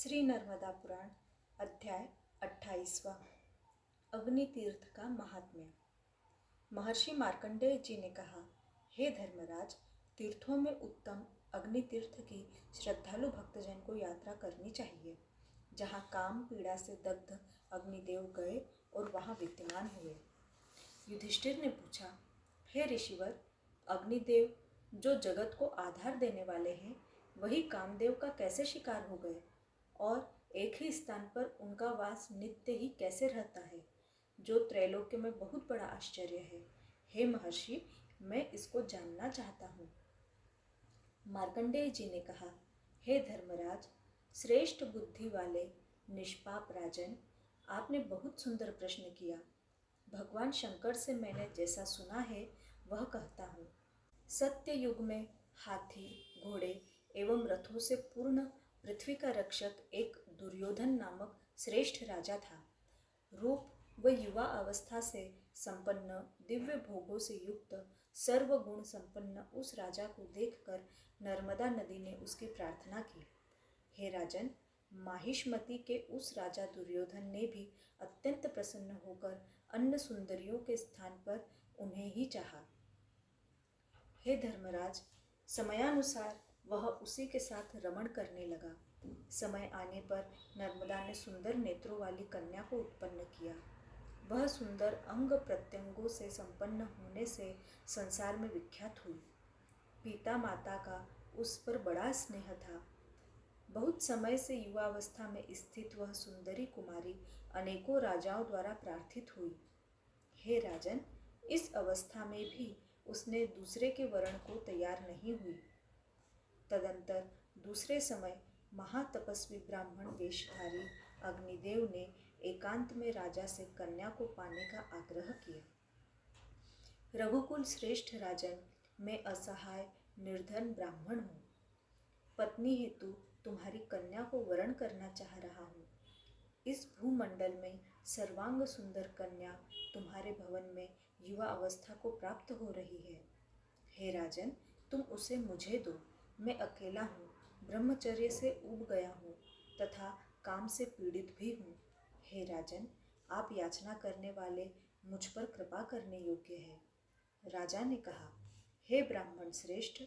श्री नर्मदा पुराण अध्याय 28वां। अग्नि तीर्थ का महात्म्य। महर्षि मार्कंडेय जी ने कहा, हे धर्मराज, तीर्थों में उत्तम अग्नि तीर्थ की श्रद्धालु भक्तजन को यात्रा करनी चाहिए, जहाँ काम पीड़ा से दग्ध अग्निदेव गए और वहाँ विद्यमान हुए। युधिष्ठिर ने पूछा, हे ऋषिवर, अग्निदेव जो जगत को आधार देने वाले हैं, वही कामदेव का कैसे शिकार हो गए और एक ही स्थान पर उनका वास नित्य ही कैसे रहता है, जो त्रैलोक्य में बहुत बड़ा आश्चर्य है। हे महर्षि, मैं इसको जानना चाहता हूँ। मार्कंडेय जी ने कहा, हे धर्मराज, श्रेष्ठ बुद्धि वाले निष्पाप राजन, आपने बहुत सुंदर प्रश्न किया। भगवान शंकर से मैंने जैसा सुना है वह कहता हूँ। सत्य युग में हाथी, घोड़े एवं रथों से पूर्ण पृथ्वी का रक्षक एक दुर्योधन नामक श्रेष्ठ राजा था। रूप व युवा अवस्था से संपन्न, दिव्य भोगों से युक्त, सर्वगुण संपन्न उस राजा को देखकर नर्मदा नदी ने उसकी प्रार्थना की। हे राजन, माहिष्मति के उस राजा दुर्योधन ने भी अत्यंत प्रसन्न होकर अन्य सुंदरियों के स्थान पर उन्हें ही चाहा। हे धर्मराज, समयानुसार वह उसी के साथ रमण करने लगा। समय आने पर नर्मदा ने सुंदर नेत्रों वाली कन्या को उत्पन्न किया। वह सुंदर अंग प्रत्यंगों से संपन्न होने से संसार में विख्यात हुई। पिता माता का उस पर बड़ा स्नेह था। बहुत समय से युवावस्था में स्थित वह सुंदरी कुमारी अनेकों राजाओं द्वारा प्रार्थित हुई। हे राजन, इस अवस्था में भी उसने दूसरे के वरण को तैयार नहीं हुई। तदंतर दूसरे समय महातपस्वी ब्राह्मण वेशधारी अग्निदेव ने एकांत में राजा से कन्या को पाने का आग्रह किया। रघुकुल श्रेष्ठ राजन, मैं असहाय निर्धन ब्राह्मण हूँ। पत्नी हेतु तुम्हारी कन्या को वरण करना चाह रहा हूँ। इस भूमंडल में सर्वांग सुंदर कन्या तुम्हारे भवन में युवा अवस्था को प्राप्त हो रही है। हे राजन, तुम उसे मुझे दो। मैं अकेला हूँ, ब्रह्मचर्य से ऊब गया हूँ तथा काम से पीड़ित भी हूँ। हे राजन, आप याचना करने वाले मुझ पर कृपा करने योग्य है। राजा ने कहा, हे ब्राह्मण श्रेष्ठ,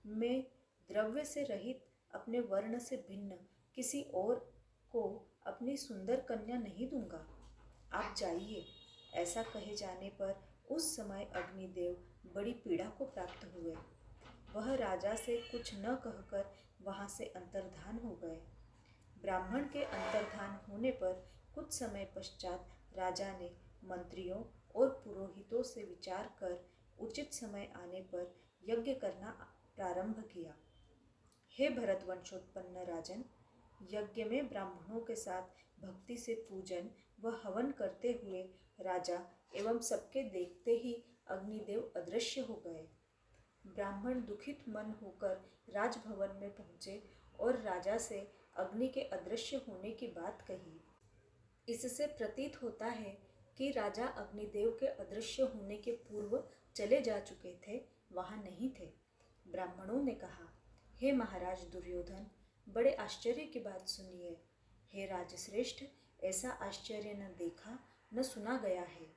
मैं द्रव्य से रहित अपने वर्ण से भिन्न किसी और को अपनी सुंदर कन्या नहीं दूंगा। आप जाइए। ऐसा कहे जाने पर उस समय अग्निदेव बड़ी पीड़ा को प्राप्त हुए। वह राजा से कुछ न कहकर वहां से अंतर्धान हो गए। ब्राह्मण के अंतर्धान होने पर कुछ समय पश्चात राजा ने मंत्रियों और पुरोहितों से विचार कर उचित समय आने पर यज्ञ करना प्रारंभ किया। हे भरतवंशोत्पन्न राजन, यज्ञ में ब्राह्मणों के साथ भक्ति से पूजन व हवन करते हुए राजा एवं सबके देखते ही अग्निदेव अदृश्य हो गए। ब्राह्मण दुखित मन होकर राजभवन में पहुँचे और राजा से अग्नि के अदृश्य होने की बात कही। इससे प्रतीत होता है कि राजा अग्निदेव के अदृश्य होने के पूर्व चले जा चुके थे, वहाँ नहीं थे। ब्राह्मणों ने कहा, हे महाराज दुर्योधन, बड़े आश्चर्य की बात सुनिए। हे राजश्रेष्ठ, ऐसा आश्चर्य न देखा न सुना गया है।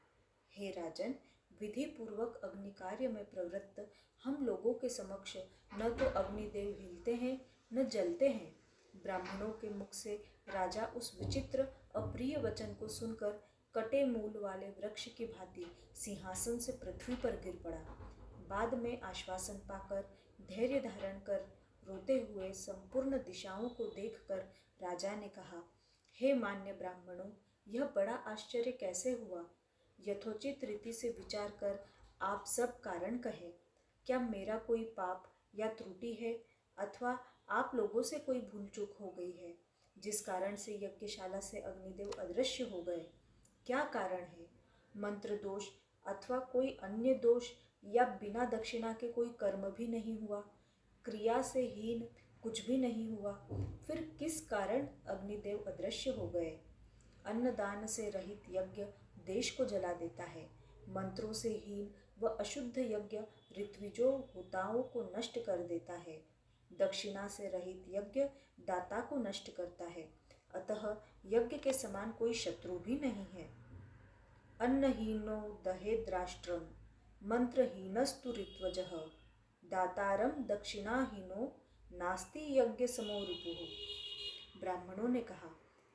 हे राजन, विधि पूर्वक अग्नि कार्य में प्रवृत्त हम लोगों के समक्ष न तो अग्निदेव हिलते हैं न जलते हैं। ब्राह्मणों के मुख से राजा उस विचित्र अप्रिय वचन को सुनकर कटे मूल वाले वृक्ष की भांति सिंहासन से पृथ्वी पर गिर पड़ा। बाद में आश्वासन पाकर धैर्य धारण कर रोते हुए संपूर्ण दिशाओं को देखकर राजा ने कहा, हे मान्य ब्राह्मणों, यह बड़ा आश्चर्य कैसे हुआ? यथोचित रीति से विचार कर आप सब कारण कहें। क्या मेरा कोई पाप या त्रुटि है अथवा आप लोगों से कोई भूल चूक हो गई है, जिस कारण से यज्ञशाला से अग्निदेव अदृश्य हो गए? क्या कारण है? मंत्र दोष अथवा कोई अन्य दोष या बिना दक्षिणा के कोई कर्म भी नहीं हुआ? क्रिया से हीन कुछ भी नहीं हुआ? फिर किस कारण अग्निदेव अदृश्य हो गए? अन्नदान से रहित यज्ञ देश को जला देता है। मंत्रों से हीन व अशुद्ध यज्ञ ऋत्विजों होताओं को नष्ट कर देता है। दक्षिणा से रहित यज्ञ दाता को नष्ट करता है। अतः यज्ञ के समान कोई शत्रु भी नहीं है। अन्नहीनो दहेद्राष्ट्रम मंत्रहीनस्तु ऋत्वजः दातारम दक्षिणाहीनो नास्ति यज्ञ समो रिपुः। ब्राह्मणों ने कहा,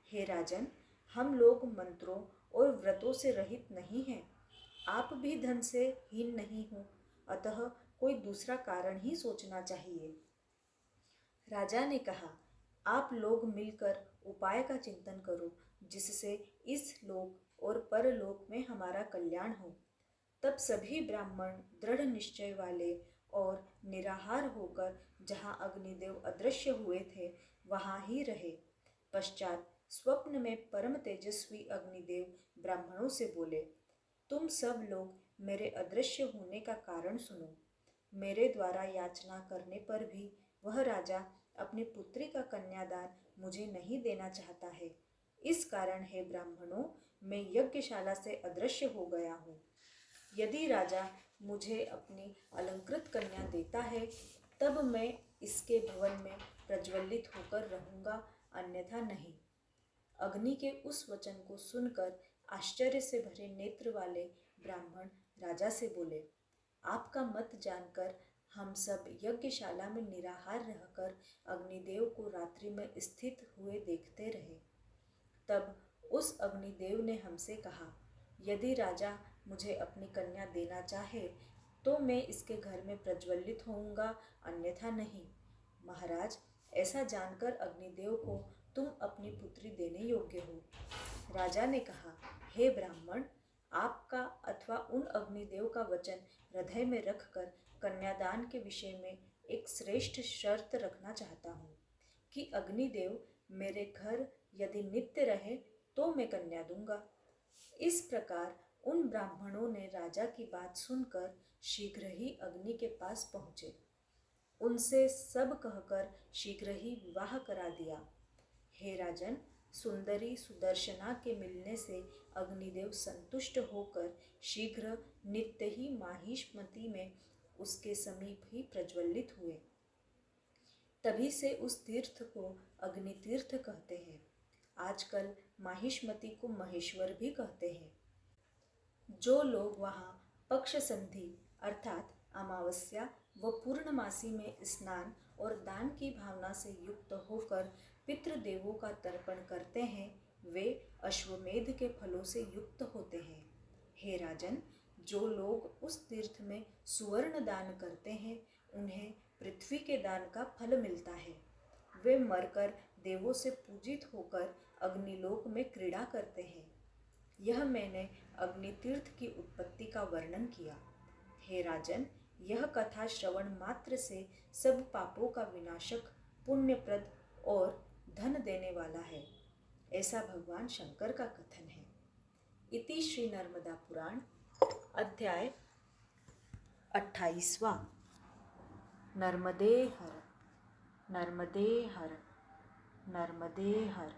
हे राजन, हम लोग मंत्रों और व्रतों से रहित नहीं हैं। आप भी धन से हीन नहीं हो, अतः कोई दूसरा कारण ही सोचना चाहिए। राजा ने कहा, आप लोग मिलकर उपाय का चिंतन करो जिससे इस लोक और परलोक में हमारा कल्याण हो। तब सभी ब्राह्मण दृढ़ निश्चय वाले और निराहार होकर जहाँ अग्निदेव अदृश्य हुए थे वहाँ ही रहे। पश्चात स्वप्न में परम तेजस्वी अग्निदेव ब्राह्मणों से बोले, तुम सब लोग मेरे अदृश्य होने का कारण सुनो। मेरे द्वारा याचना करने पर भी वह राजा अपनी पुत्री का कन्यादान मुझे नहीं देना चाहता है। इस कारण हे ब्राह्मणों, मैं यज्ञशाला से अदृश्य हो गया हूँ। यदि राजा मुझे अपनी अलंकृत कन्या देता है तब मैं इसके भवन में प्रज्वलित होकर रहूँगा, अन्यथा नहीं। अग्नि के उस वचन को सुनकर आश्चर्य से भरे नेत्र वाले ब्राह्मण राजा से बोले, आपका मत जानकर हम सब यज्ञशाला में निराहार रहकर अग्निदेव को रात्रि में स्थित हुए देखते रहे। तब उस अग्निदेव ने हमसे कहा, यदि राजा मुझे अपनी कन्या देना चाहे तो मैं इसके घर में प्रज्वलित होऊंगा, अन्यथा नहीं। महाराज, ऐसा जानकर अग्निदेव को तुम अपनी पुत्री देने योग्य हो। राजा ने कहा, हे ब्राह्मण, आपका अथवा उन अग्निदेव का वचन हृदय में रखकर कन्यादान के विषय में एक श्रेष्ठ शर्त रखना चाहता हूँ कि अग्निदेव मेरे घर यदि नित्य रहे तो मैं कन्या दूंगा। इस प्रकार उन ब्राह्मणों ने राजा की बात सुनकर शीघ्र ही अग्नि के पास पहुँचे। उनसे सब कहकर शीघ्र ही विवाह करा दिया। हे राजन, सुंदरी सुदर्शना के मिलने से अग्निदेव संतुष्ट होकर शीघ्र नित्य ही माहिष्मति में उसके समीप ही प्रज्वलित हुए। तभी से उस तीर्थ को अग्नि तीर्थ कहते हैं। आजकल माहिष्मति को महेश्वर भी कहते हैं। जो लोग वहाँ पक्ष संधि अर्थात अमावस्या व पूर्णमासी में स्नान और दान की भावना से युक्त होकर पितृदेवों का तर्पण करते हैं, वे अश्वमेध के फलों से युक्त होते हैं। हे राजन, जो लोग उस तीर्थ में सुवर्ण दान करते हैं, उन्हें पृथ्वी के दान का फल मिलता है। वे मरकर देवों से पूजित होकर अग्निलोक में क्रीड़ा करते हैं। यह मैंने अग्नि तीर्थ की उत्पत्ति का वर्णन किया। हे राजन, यह कथा श्रवण मात्र से सब पापों का विनाशक, पुण्यप्रद और धन देने वाला है, ऐसा भगवान शंकर का कथन है। इति श्री नर्मदा पुराण अध्याय 28वां। नर्मदे हर, नर्मदे हर, नर्मदे हर।